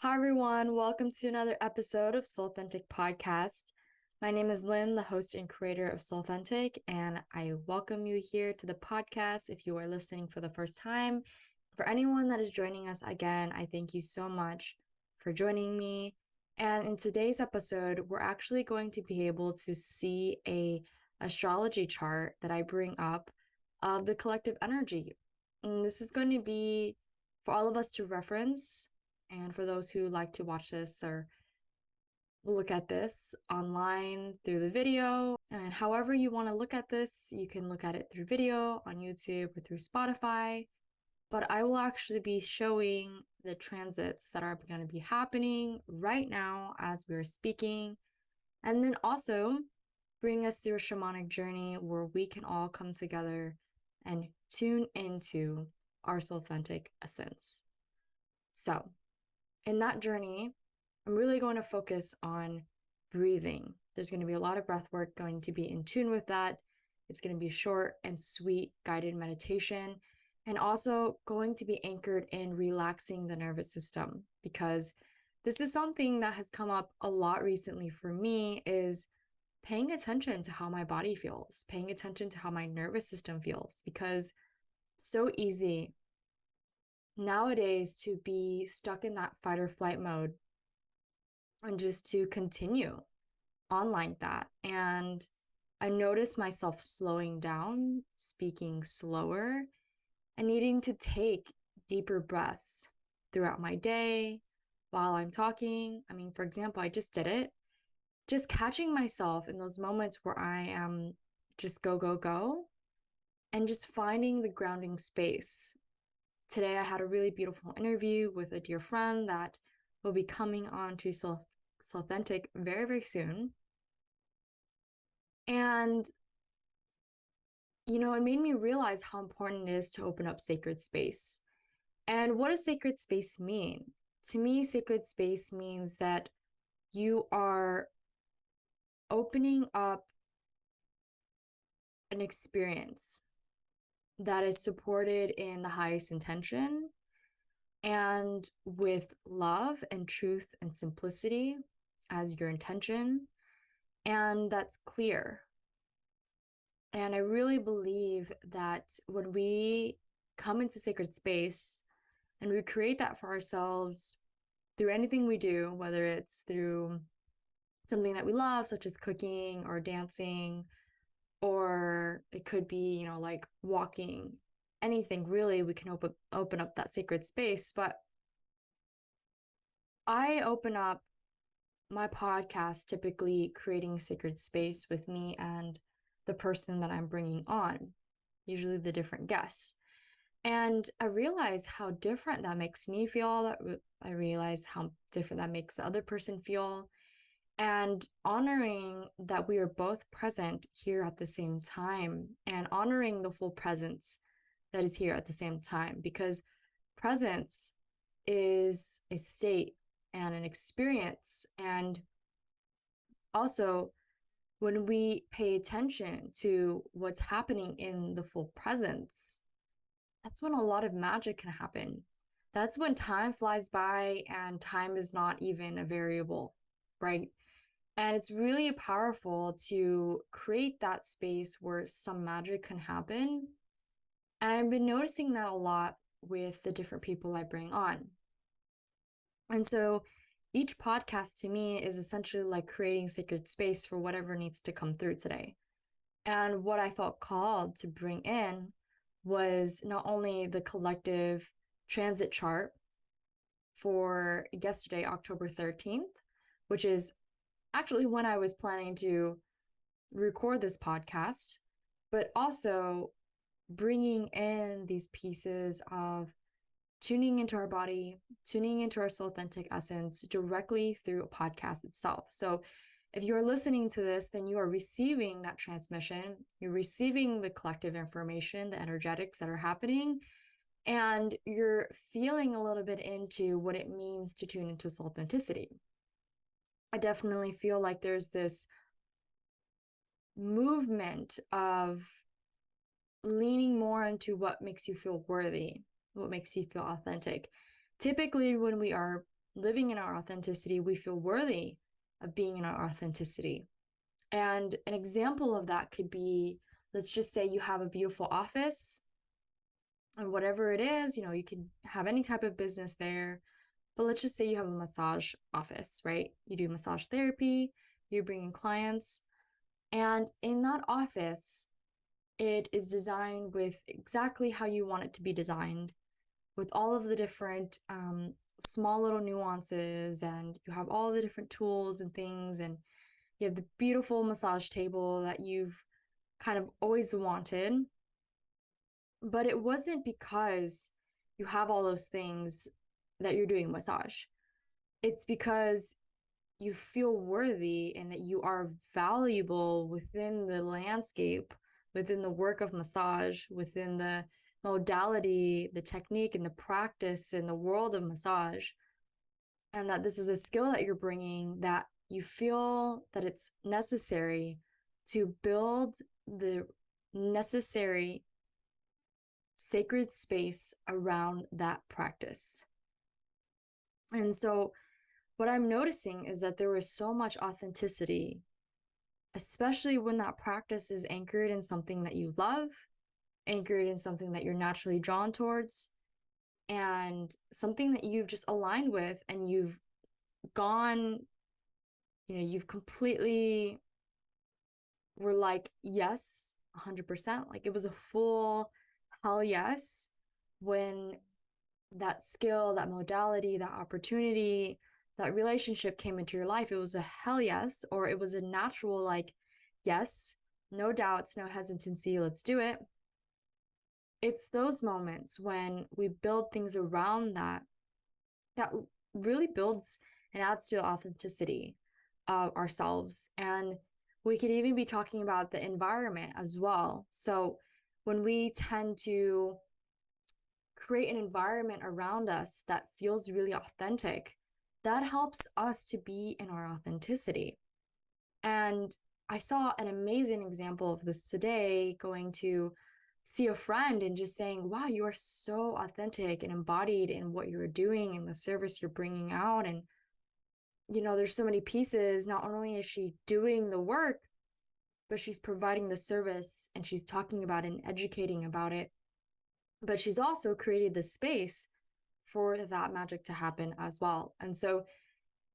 Hi, everyone. Welcome to another episode of Soulthentic Podcast. My name is Lynn, the host and creator of Soulthentic, and I welcome you here to the podcast if you are listening for the first time. For anyone that is joining us again, I thank you so much for joining me. And in today's episode, we're actually going to be able to see a astrology chart that I bring up of the collective energy. And this is going to be for all of us to reference and for those who like to watch this or look at this online through the video, and however you want to look at this, you can look at it through video on YouTube or through Spotify. But I will actually be showing the transits that are going to be happening right now as we're speaking, and then also bring us through a shamanic journey where we can all come together and tune into our soulthentic essence. So, in that journey, I'm really going to focus on breathing. There's going to be a lot of breath work going to be in tune with that. It's going to be short and sweet guided meditation, and also going to be anchored in relaxing the nervous system, because this is something that has come up a lot recently for me, is paying attention to how my body feels, paying attention to how my nervous system feels, because it's so easy nowadays to be stuck in that fight or flight mode and just to continue on like that. And I noticed myself slowing down, speaking slower, and needing to take deeper breaths throughout my day while I'm talking. I mean, for example, I just did it, just catching myself in those moments where I am just go, go, go, and just finding the grounding space. Today, I had a really beautiful interview with a dear friend that will be coming on to Soulthentic very, very soon. And, it made me realize how important it is to open up sacred space. And what does sacred space mean? To me, sacred space means that you are opening up an experience that is supported in the highest intention and with love and truth and simplicity as your intention, and that's clear. And I really believe that when we come into sacred space and we create that for ourselves through anything we do, whether it's through something that we love, such as cooking or dancing, or it could be, like walking, anything really, we can open up that sacred space. But I open up my podcast typically creating sacred space with me and the person that I'm bringing on, usually the different guests. And I realize how different that makes me feel. I realize how different that makes the other person feel. And honoring that we are both present here at the same time, and honoring the full presence that is here at the same time, because presence is a state and an experience. And also, when we pay attention to what's happening in the full presence, that's when a lot of magic can happen. That's when time flies by and time is not even a variable, right? And it's really powerful to create that space where some magic can happen. And I've been noticing that a lot with the different people I bring on. And so each podcast to me is essentially like creating sacred space for whatever needs to come through today. And what I felt called to bring in was not only the collective transit chart for yesterday, October 13th, which is actually when I was planning to record this podcast, but also bringing in these pieces of tuning into our body, tuning into our soul authentic essence directly through a podcast itself. So if you're listening to this, then you are receiving that transmission, you're receiving the collective information, the energetics that are happening, and you're feeling a little bit into what it means to tune into soul authenticity. I definitely feel like there's this movement of leaning more into what makes you feel worthy, what makes you feel authentic. Typically, when we are living in our authenticity, we feel worthy of being in our authenticity. And an example of that could be, let's just say you have a beautiful office, and whatever it is, you can have any type of business there. But let's just say you have a massage office, right? You do massage therapy, you bring in clients, and in that office, it is designed with exactly how you want it to be designed, with all of the different small little nuances, and you have all the different tools and things, and you have the beautiful massage table that you've kind of always wanted. But it wasn't because you have all those things that you're doing massage. It's because you feel worthy and that you are valuable within the landscape, within the work of massage, within the modality, the technique, and the practice in the world of massage. And that this is a skill that you're bringing, that you feel that it's necessary to build the necessary sacred space around that practice. And so what I'm noticing is that there was so much authenticity, especially when that practice is anchored in something that you love, anchored in something that you're naturally drawn towards, and something that you've just aligned with, and you've gone, you've completely were like, yes, 100%. Like it was a full hell yes when that skill, that modality, that opportunity, that relationship came into your life. It was a hell yes, or it was a natural, like, yes, no doubts, no hesitancy, let's do it. It's those moments when we build things around that really builds and adds to the authenticity of ourselves. And we could even be talking about the environment as well. So when we tend to create an environment around us that feels really authentic, that helps us to be in our authenticity. And I saw an amazing example of this today, going to see a friend and just saying, wow, you are so authentic and embodied in what you're doing and the service you're bringing out. And, there's so many pieces. Not only is she doing the work, but she's providing the service, and she's talking about it and educating about it. But she's also created the space for that magic to happen as well. And so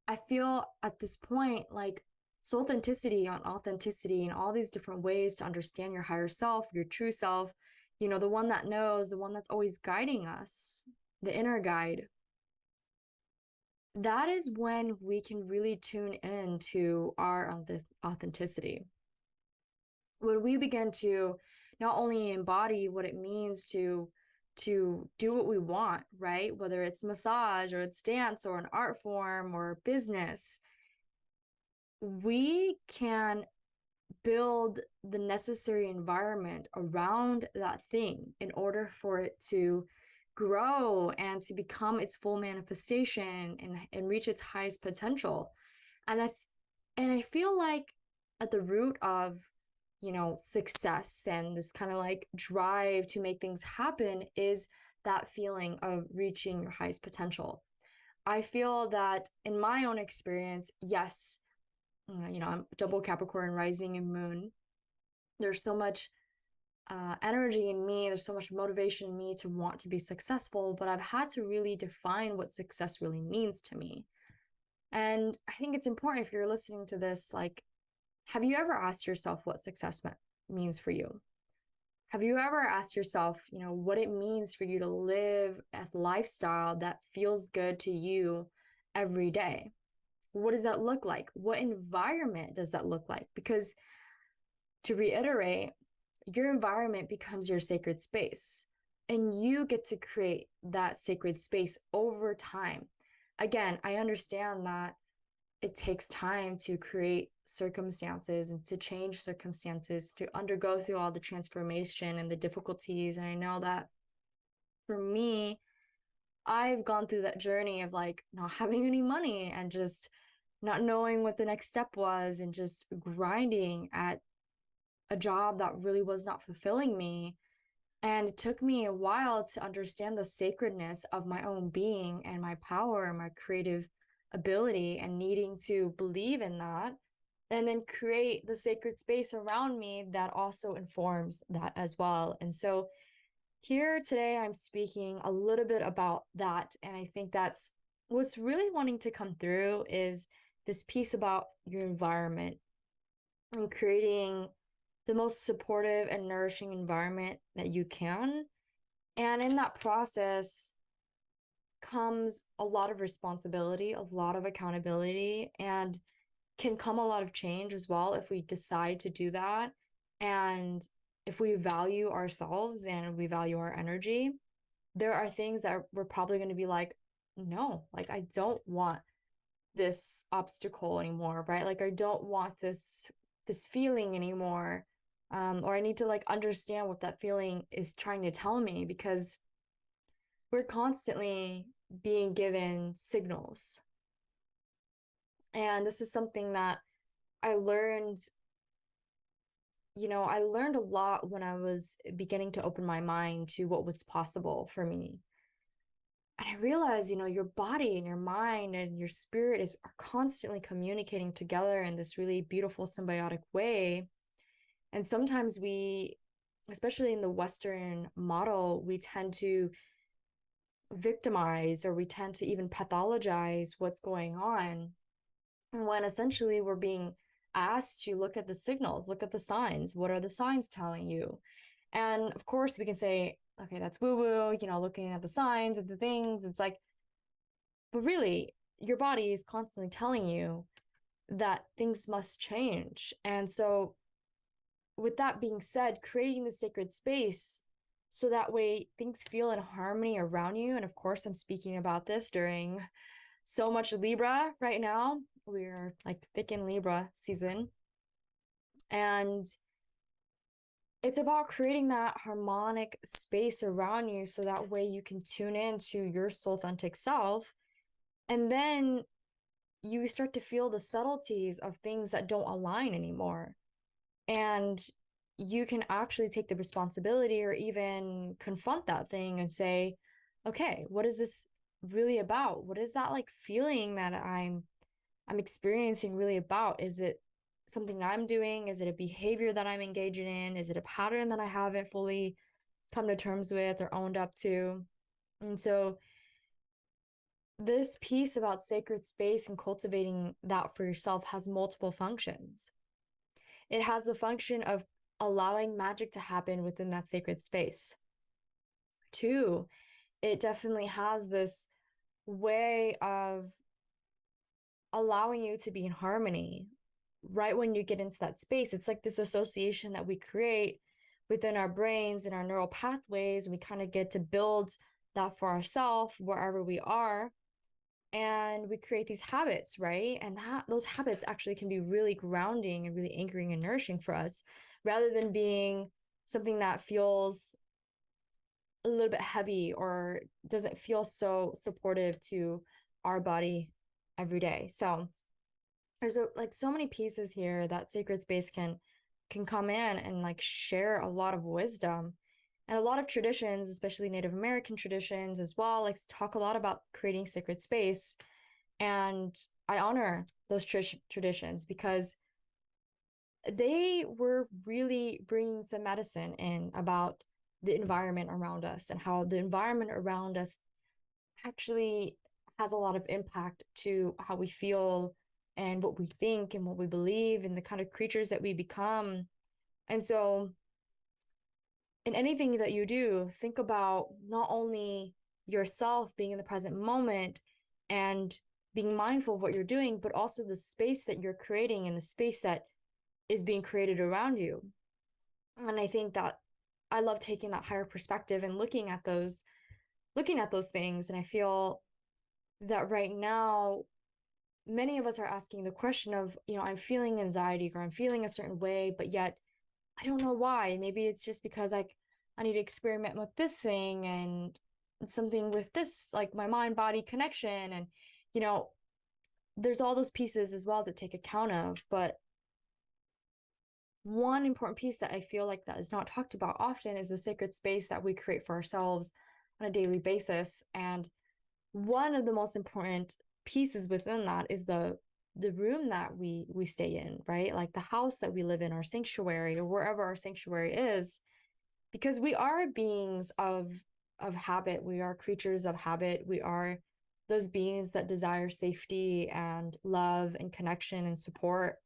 I feel at this point, like, Soulthenticity on authenticity and all these different ways to understand your higher self, your true self, the one that knows, the one that's always guiding us, the inner guide. That is when we can really tune into our authenticity. When we begin to not only embody what it means to do what we want, right? Whether it's massage or it's dance or an art form or business, we can build the necessary environment around that thing in order for it to grow and to become its full manifestation and reach its highest potential. And I feel like at the root of, success and this kind of like drive to make things happen is that feeling of reaching your highest potential. I feel that in my own experience, yes, I'm double Capricorn rising and moon. There's so much energy in me. There's so much motivation in me to want to be successful, but I've had to really define what success really means to me. And I think it's important, if you're listening to this, like, have you ever asked yourself what success means for you? Have you ever asked yourself, what it means for you to live a lifestyle that feels good to you every day? What does that look like? What environment does that look like? Because, to reiterate, your environment becomes your sacred space, and you get to create that sacred space over time. Again, I understand that it takes time to create circumstances and to change circumstances, to undergo through all the transformation and the difficulties. And I know that for me, I've gone through that journey of like not having any money and just not knowing what the next step was, and just grinding at a job that really was not fulfilling me. And it took me a while to understand the sacredness of my own being and my power and my creative ability, and needing to believe in that and then create the sacred space around me that also informs that as well. And so here today, I'm speaking a little bit about that. And I think that's what's really wanting to come through is this piece about your environment and creating the most supportive and nourishing environment that you can. And in that process comes a lot of responsibility, a lot of accountability, and can come a lot of change as well if we decide to do that. And if we value ourselves and we value our energy, there are things that we're probably going to be like, no, like I don't want this obstacle anymore, right? Like I don't want this feeling anymore. Or I need to like understand what that feeling is trying to tell me, because we're constantly being given signals. And this is something that I learned, I learned a lot when I was beginning to open my mind to what was possible for me. And I realized, your body and your mind and your spirit are constantly communicating together in this really beautiful symbiotic way. And sometimes we, especially in the Western model, we tend to victimize, or we tend to even pathologize what's going on, when essentially we're being asked to look at the signals, look at the signs. What are the signs telling you? And of course, we can say, okay, that's woo woo, looking at the signs of the things. It's like, but really, your body is constantly telling you that things must change. And so, with that being said, creating the sacred space so that way things feel in harmony around you. And of course, I'm speaking about this during so much Libra right now. We're like thick in Libra season. And it's about creating that harmonic space around you so that way you can tune into your soulthentic self. And then you start to feel the subtleties of things that don't align anymore. And you can actually take the responsibility or even confront that thing and say, okay, what is this really about? What is that like feeling that I'm experiencing really about? Is it something I'm doing? Is it a behavior that I'm engaging in? Is it a pattern that I haven't fully come to terms with or owned up to? And so this piece about sacred space and cultivating that for yourself has multiple functions. It has the function of allowing magic to happen within that sacred space. Two, it definitely has this way of allowing you to be in harmony right when you get into that space. It's like this association that we create within our brains and our neural pathways. We kind of get to build that for ourselves wherever we are. And we create these habits, right? And those habits actually can be really grounding and really anchoring and nourishing for us, rather than being something that feels a little bit heavy or doesn't feel so supportive to our body every day. So there's like so many pieces here that sacred space can come in and like share a lot of wisdom. And a lot of traditions, especially Native American traditions as well, like talk a lot about creating sacred space. And I honor those traditions because they were really bringing some medicine in about the environment around us, and how the environment around us actually has a lot of impact to how we feel and what we think and what we believe and the kind of creatures that we become. And so in anything that you do, think about not only yourself being in the present moment and being mindful of what you're doing, but also the space that you're creating and the space that is being created around you. And I think that I love taking that higher perspective and looking at those things. And I feel that right now, many of us are asking the question of, I'm feeling anxiety or I'm feeling a certain way, but yet I don't know why. Maybe it's just because I need to experiment with this thing and something with this, like my mind body connection. And, there's all those pieces as well to take account of. But one important piece that I feel like that is not talked about often is the sacred space that we create for ourselves on a daily basis. And one of the most important pieces within that is the room that we stay in, right? Like the house that we live in, our sanctuary, or wherever our sanctuary is, because we are beings of habit. We are creatures of habit. We are those beings that desire safety and love and connection and support.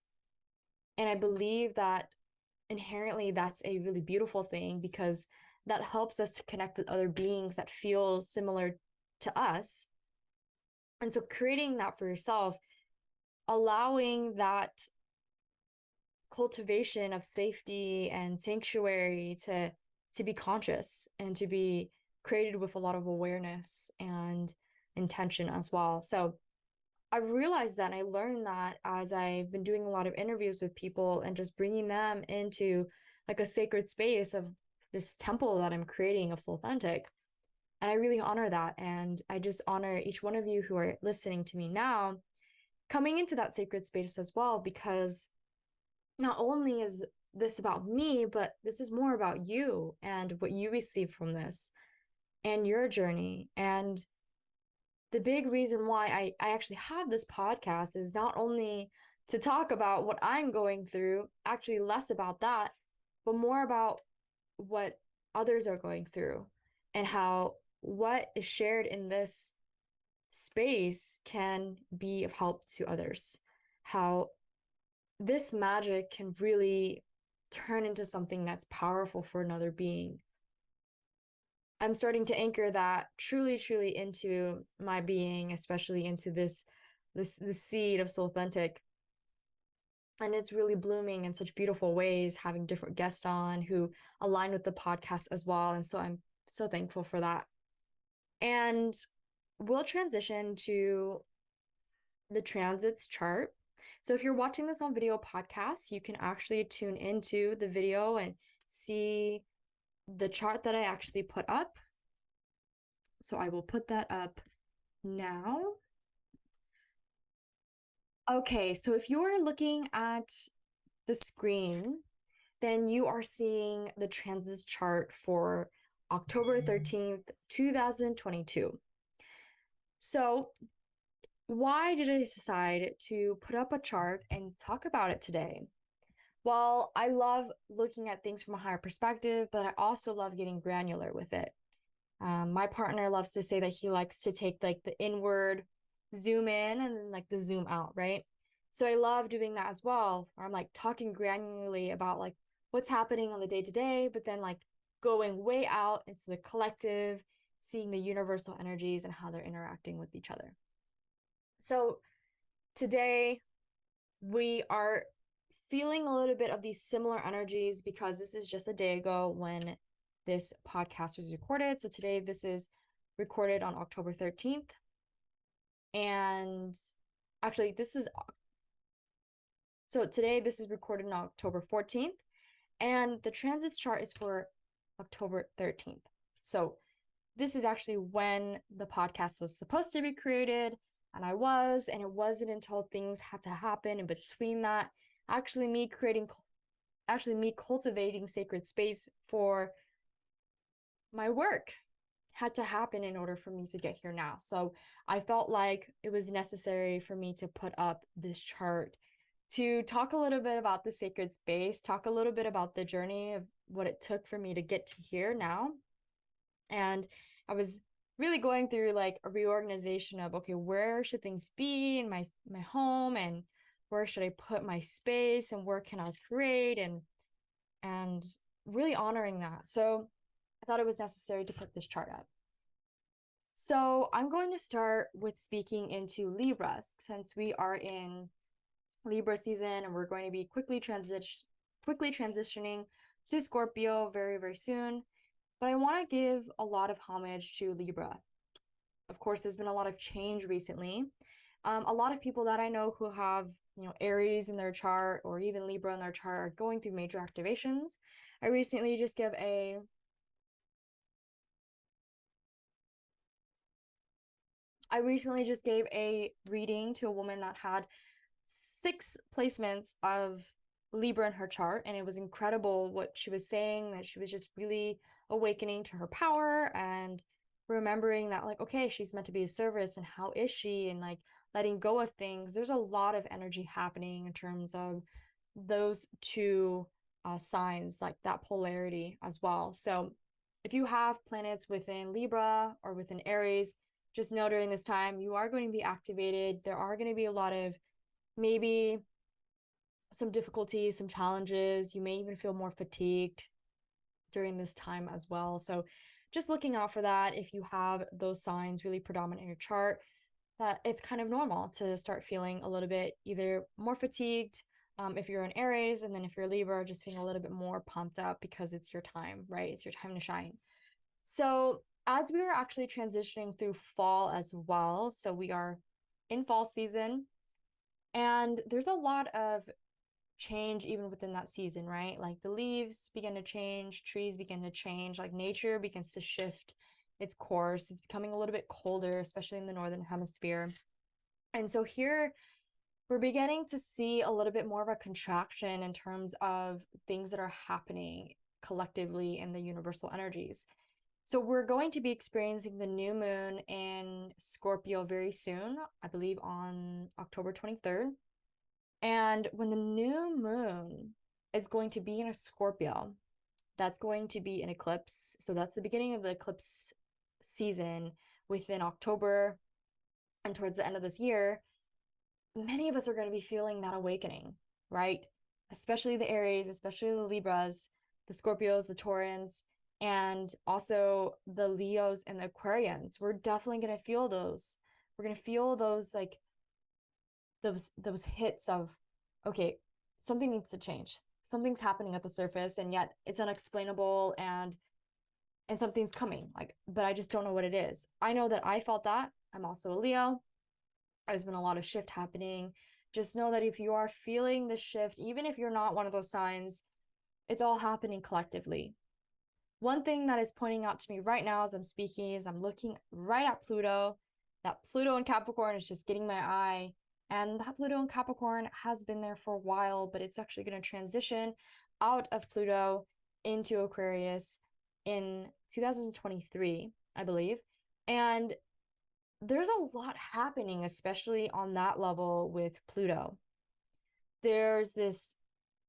And I believe that inherently that's a really beautiful thing, because that helps us to connect with other beings that feel similar to us. And so creating that for yourself, allowing that cultivation of safety and sanctuary to be conscious and to be created with a lot of awareness and intention as well. So I realized that, and I learned that as I've been doing a lot of interviews with people and just bringing them into like a sacred space of this temple that I'm creating of Soulthentic. And I really honor that. And I just honor each one of you who are listening to me now, coming into that sacred space as well, because not only is this about me, but this is more about you and what you receive from this and your journey. And the big reason why I actually have this podcast is not only to talk about what I'm going through, actually less about that, but more about what others are going through and how what is shared in this space can be of help to others. How this magic can really turn into something that's powerful for another being. I'm starting to anchor that truly, truly into my being, especially into this seed of Soulthentic. And it's really blooming in such beautiful ways, having different guests on who align with the podcast as well. And so I'm so thankful for that. And we'll transition to the transits chart. So if you're watching this on video podcast, you can actually tune into the video and see the chart that I actually put up. So I will put that up now. Okay, so if you're looking at the screen, then you are seeing the transits chart for October 13th, 2022. So why did I decide to put up a chart and talk about it today? Well, I love looking at things from a higher perspective, but I also love getting granular with it. My partner loves to say that he likes to take like the inward zoom in and then like the zoom out, right? So I love doing that as well, where I'm like talking granularly about like what's happening on the day to day, but then like going way out into the collective, seeing the universal energies and how they're interacting with each other. So today we are feeling a little bit of these similar energies because this is just a day ago when this podcast was recorded. So today this is recorded on October 13th. And actually today this is recorded on October 14th. And the transits chart is for October 13th. So this is actually when the podcast was supposed to be created. And it wasn't until things had to happen in between that, actually me cultivating sacred space for my work had to happen in order for me to get here now. So I felt like it was necessary for me to put up this chart to talk a little bit about the sacred space, talk a little bit about the journey of what it took for me to get to here now. And I was really going through like a reorganization of, okay, where should things be in my home, and where should I put my space, and where can I create, and really honoring that. So I thought it was necessary to put this chart up. So I'm going to start with speaking into Libra, since we are in Libra season and we're going to be quickly transitioning to Scorpio very, very soon. But I want to give a lot of homage to Libra. Of course, there's been a lot of change recently. A lot of people that I know who have, Aries in their chart or even Libra in their chart are going through major activations. I recently just gave a reading to a woman that had 6 placements of Libra in her chart, and it was incredible what she was saying, that she was just really awakening to her power and remembering that, like, okay, she's meant to be of service, and how is she, and like letting go of things. There's a lot of energy happening in terms of those two signs, like that polarity as well. So if you have planets within Libra or within Aries, just know during this time you are going to be activated. There are going to be a lot of maybe some difficulties, some challenges. You may even feel more fatigued during this time as well. So just looking out for that. If you have those signs really predominant in your chart, that it's kind of normal to start feeling a little bit either more fatigued, if you're an Aries, and then if you're Libra, just feeling a little bit more pumped up because it's your time, right? It's your time to shine. So as we are actually transitioning through fall as well, so we are in fall season, and there's a lot of change even within that season, right? Like the leaves begin to change, trees begin to change, like nature begins to shift its course. It's becoming a little bit colder, especially in the northern hemisphere. And so here we're beginning to see a little bit more of a contraction in terms of things that are happening collectively in the universal energies. So we're going to be experiencing the new moon in Scorpio very soon, I believe on October 23rd. And when the new moon is going to be in a Scorpio, that's going to be an eclipse. So that's the beginning of the eclipse season within October and towards the end of this year. Many of us are going to be feeling that awakening, right? Especially the Aries, especially the Libras, the Scorpios, the Taurans, and also the Leos and the Aquarians. We're definitely going to feel those. We're going to feel those, like those hits of, okay, something needs to change. Something's happening at the surface, and yet it's unexplainable, and something's coming, like, but I just don't know what it is. I know that I felt that. I'm also a Leo. There's been a lot of shift happening. Just know that if you are feeling the shift, even if you're not one of those signs, it's all happening collectively. One thing that is pointing out to me right now as I'm speaking is I'm looking right at Pluto. That Pluto in Capricorn is just getting my eye. And that Pluto in Capricorn has been there for a while, but it's actually going to transition out of Pluto into Aquarius in 2023, I believe. And there's a lot happening, especially on that level with Pluto. There's this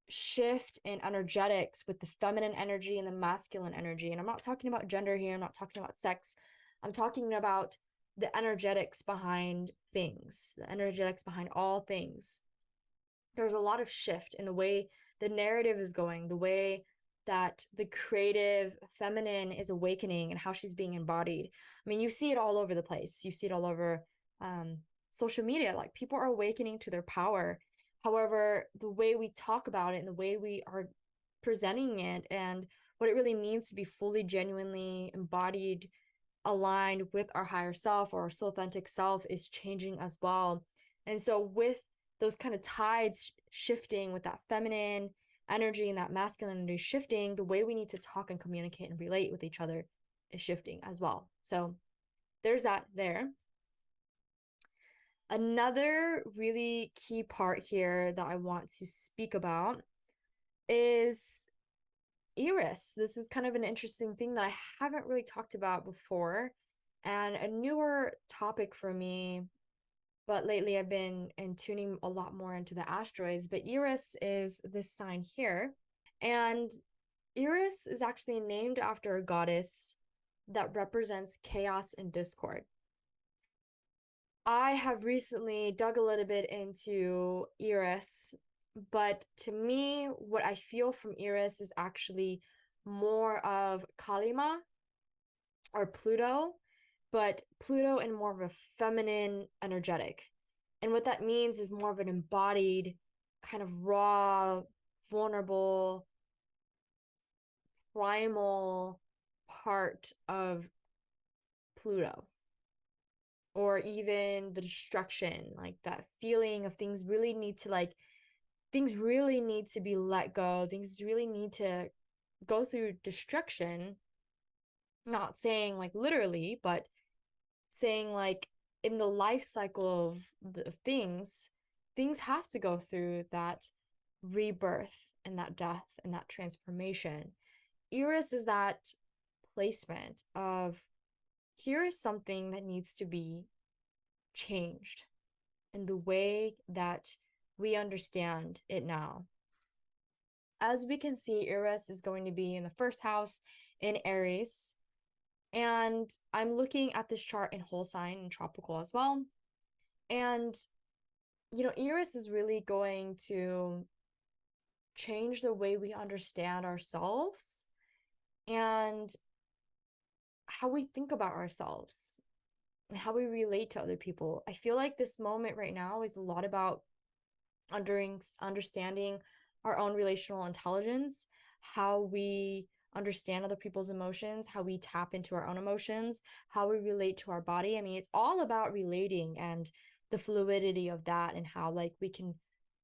shift in energetics with the feminine energy and the masculine energy. And I'm not talking about gender here, I'm not talking about sex. I'm talking about the energetics behind things, the energetics behind all things. There's a lot of shift in the way the narrative is going, the way that the creative feminine is awakening and how she's being embodied. I mean, you see it all over the place. You see it all over social media. Like, people are awakening to their power. However, the way we talk about it and the way we are presenting it and what it really means to be fully, genuinely embodied, aligned with our higher self or our soul authentic self is changing as well. And so with those kind of tides shifting, with that feminine energy and that masculine energy shifting, the way we need to talk and communicate and relate with each other is shifting as well. So there's that there. Another really key part here that I want to speak about is Eris. This is kind of an interesting thing that I haven't really talked about before, and a newer topic for me, but lately I've been tuning a lot more into the asteroids. But Eris is this sign here, and Eris is actually named after a goddess that represents chaos and discord. I have recently dug a little bit into Eris, but to me, what I feel from Eris is actually more of Kalima or Pluto, but Pluto in more of a feminine energetic. And what that means is more of an embodied, kind of raw, vulnerable, primal part of Pluto. Or even the destruction, like that feeling of things really need to be let go. Things really need to go through destruction. Not saying like literally, but saying like in the life cycle of things have to go through that rebirth and that death and that transformation. Eris is that placement of here is something that needs to be changed in the way that we understand it now. As we can see, Eris is going to be in the first house in Aries. And I'm looking at this chart in whole sign and tropical as well. And, Eris is really going to change the way we understand ourselves and how we think about ourselves and how we relate to other people. I feel like this moment right now is a lot about understanding our own relational intelligence, how we understand other people's emotions, how we tap into our own emotions, how we relate to our body. I mean, it's all about relating and the fluidity of that, and how like we can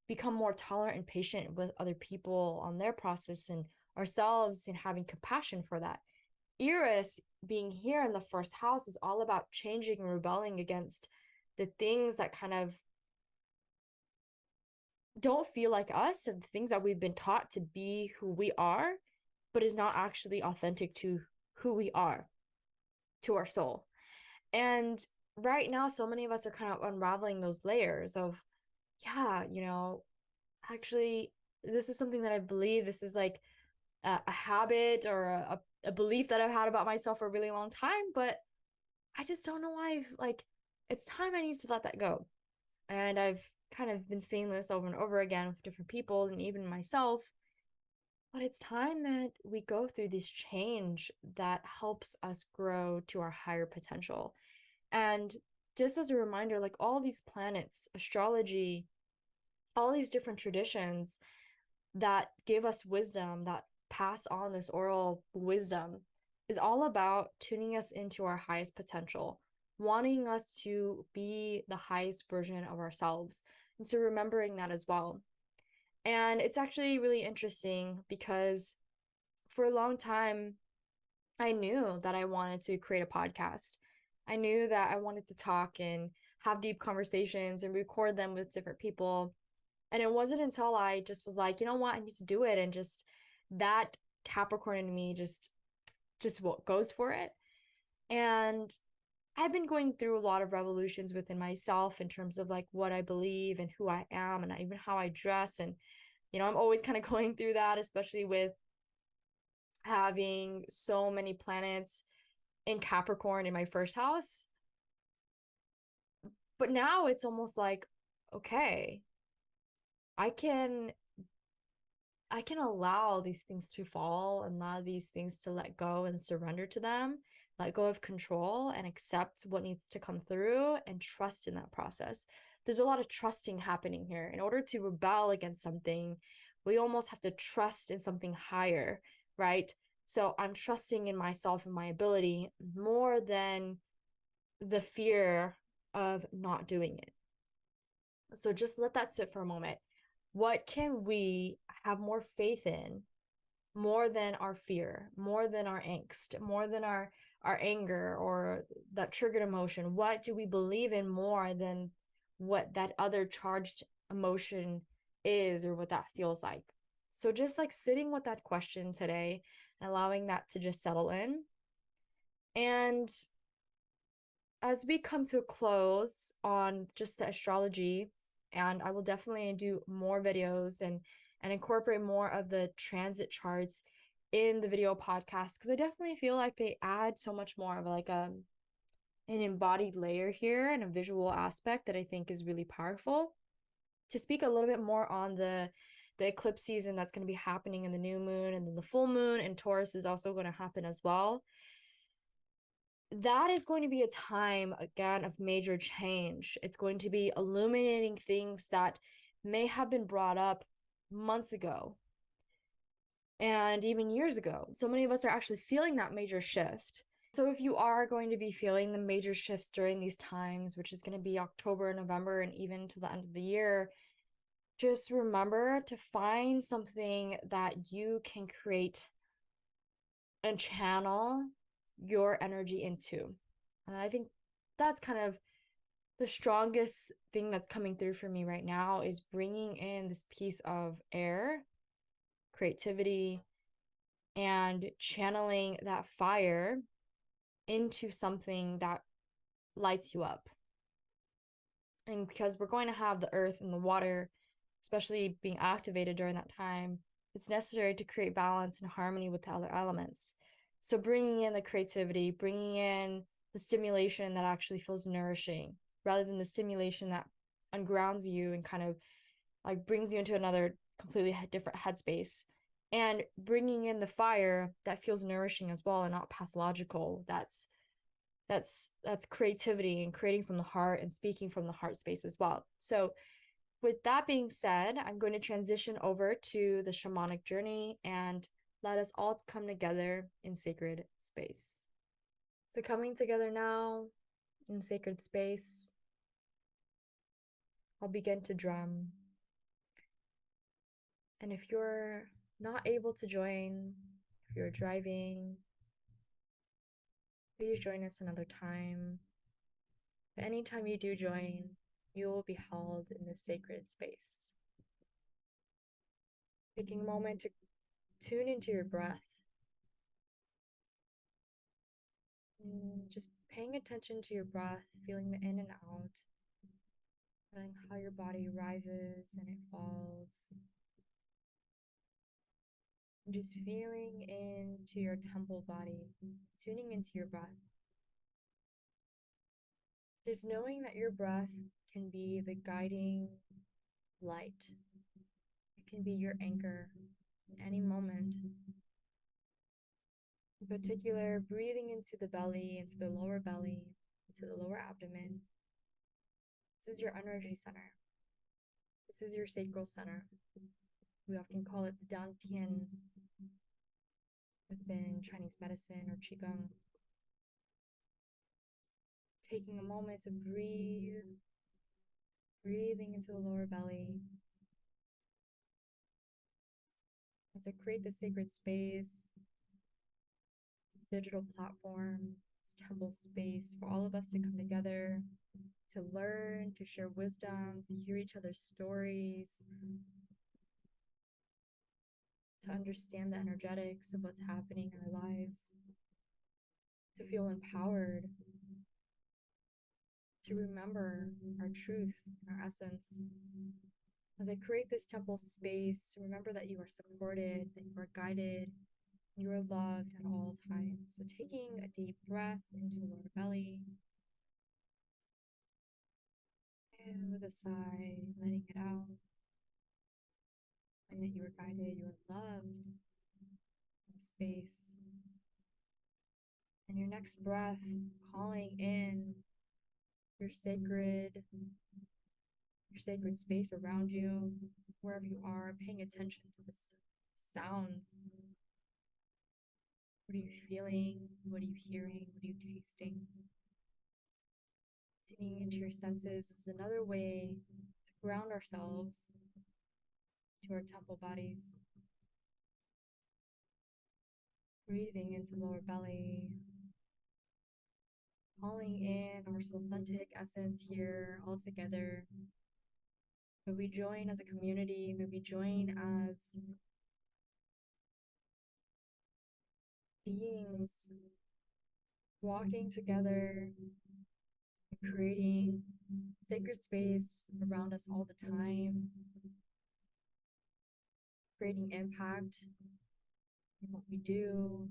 become more tolerant and patient with other people on their process and ourselves, and having compassion for that. Eris being here in the first house is all about changing and rebelling against the things that kind of don't feel like us, and the things that we've been taught to be who we are, but is not actually authentic to who we are, to our soul. And right now, so many of us are kind of unraveling those layers of, yeah, actually, this is something that I believe. This is like a habit or a belief that I've had about myself for a really long time, but I just don't know why it's time I need to let that go. And I've kind of been seeing this over and over again with different people and even myself. But it's time that we go through this change that helps us grow to our higher potential. And just as a reminder, like all these planets, astrology, all these different traditions that give us wisdom, that pass on this oral wisdom, is all about tuning us into our highest potential, wanting us to be the highest version of ourselves. And so remembering that as well. And it's actually really interesting because for a long time, I knew that I wanted to create a podcast. I knew that I wanted to talk and have deep conversations and record them with different people. And it wasn't until I just was like, you know what, I need to do it. And just that Capricorn in me just what goes for it. And I've been going through a lot of revolutions within myself in terms of like what I believe and who I am, and even how I dress. And, I'm always kind of going through that, especially with having so many planets in Capricorn in my first house. But now it's almost like, okay, I can allow these things to fall and allow these things to let go and surrender to them, let go of control and accept what needs to come through and trust in that process. There's a lot of trusting happening here. In order to rebel against something, we almost have to trust in something higher, right? So I'm trusting in myself and my ability more than the fear of not doing it. So just let that sit for a moment. What can we have more faith in, more than our fear, more than our angst, more than our anger or that triggered emotion? What do we believe in more than what that other charged emotion is, or what that feels like? So just like sitting with that question today, allowing that to just settle in. And as we come to a close on just the astrology, and I will definitely do more videos and incorporate more of the transit charts in the video podcast, because I definitely feel like they add so much more of like an embodied layer here and a visual aspect that I think is really powerful. To speak a little bit more on the eclipse season that's going to be happening in the new moon, and then the full moon in Taurus is also going to happen as well. That is going to be a time, again, of major change. It's going to be illuminating things that may have been brought up months ago and even years ago. So many of us are actually feeling that major shift. So if you are going to be feeling the major shifts during these times, which is going to be October, November, and even to the end of the year, just remember to find something that you can create and channel your energy into. And I think that's kind of the strongest thing that's coming through for me right now is bringing in this piece of air, creativity, and channeling that fire into something that lights you up. And because we're going to have the earth and the water, especially being activated during that time, it's necessary to create balance and harmony with the other elements. So bringing in the creativity, bringing in the stimulation that actually feels nourishing, rather than the stimulation that ungrounds you and kind of like brings you into another completely different headspace, and bringing in the fire that feels nourishing as well and not pathological. That's creativity and creating from the heart and speaking from the heart space as well. So with that being said, I'm going to transition over to the shamanic journey and let us all come together in sacred space. So coming together now in sacred space, I'll begin to drum. And if you're not able to join, if you're driving, please join us another time. But anytime you do join, you will be held in this sacred space. Taking a moment to tune into your breath. And just paying attention to your breath, feeling the in and out, feeling how your body rises and it falls. And just feeling into your temple body, tuning into your breath. Just knowing that your breath can be the guiding light. It can be your anchor in any moment. In particular, breathing into the belly, into the lower belly, into the lower abdomen. This is your energy center. This is your sacral center. We often call it the Dantian within Chinese medicine or Qigong. Taking a moment to breathe, breathing into the lower belly. As I create this sacred space, this digital platform, this temple space for all of us to come together, to learn, to share wisdom, to hear each other's stories, to understand the energetics of what's happening in our lives, to feel empowered, to remember our truth, our essence. As I create this temple space, remember that you are supported, that you are guided, you are loved at all times. So taking a deep breath into the lower belly, and with a sigh, letting it out. Knowing that you are guided, you are loved in space. And your next breath, calling in your sacred space around you, wherever you are, paying attention to the sounds. What are you feeling? What are you hearing? What are you tasting? Tuning into your senses is another way to ground ourselves to our temple bodies. Breathing into lower belly, calling in our Soulthentic essence here all together. May we join as a community, may we join as beings walking together, creating sacred space around us all the time, creating impact in what we do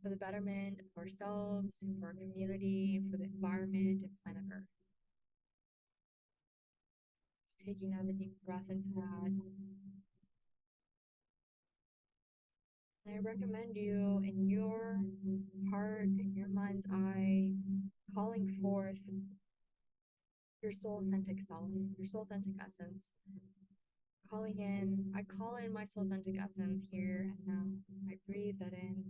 for the betterment of ourselves, and for our community, for the environment and planet Earth. Just taking another deep breath into that. And I recommend you in your heart, in your mind's eye, calling forth your soul authentic self, your soul authentic essence. I call in my soul authentic essence here and now. I breathe that in,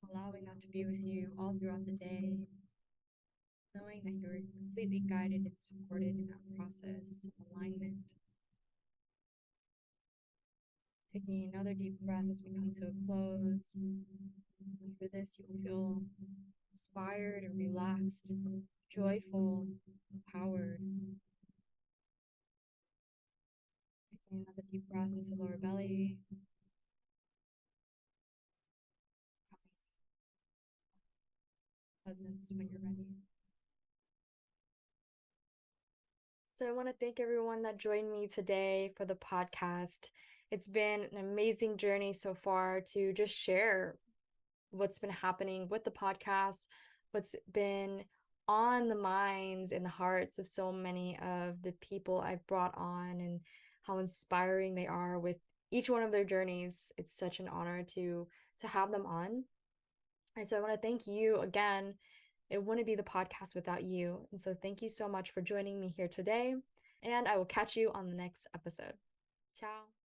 allowing that to be with you all throughout the day, knowing that you're completely guided and supported in that process of alignment. Taking another deep breath as we come to a close. After this, you will feel inspired and relaxed, joyful, empowered. Taking another deep breath into lower belly. Presence when you're ready. So I want to thank everyone that joined me today for the podcast. It's been an amazing journey so far to just share what's been happening with the podcast, what's been on the minds and the hearts of so many of the people I've brought on, and how inspiring they are with each one of their journeys. It's such an honor to have them on. And so I want to thank you again. It wouldn't be the podcast without you. And so thank you so much for joining me here today. And I will catch you on the next episode. Ciao.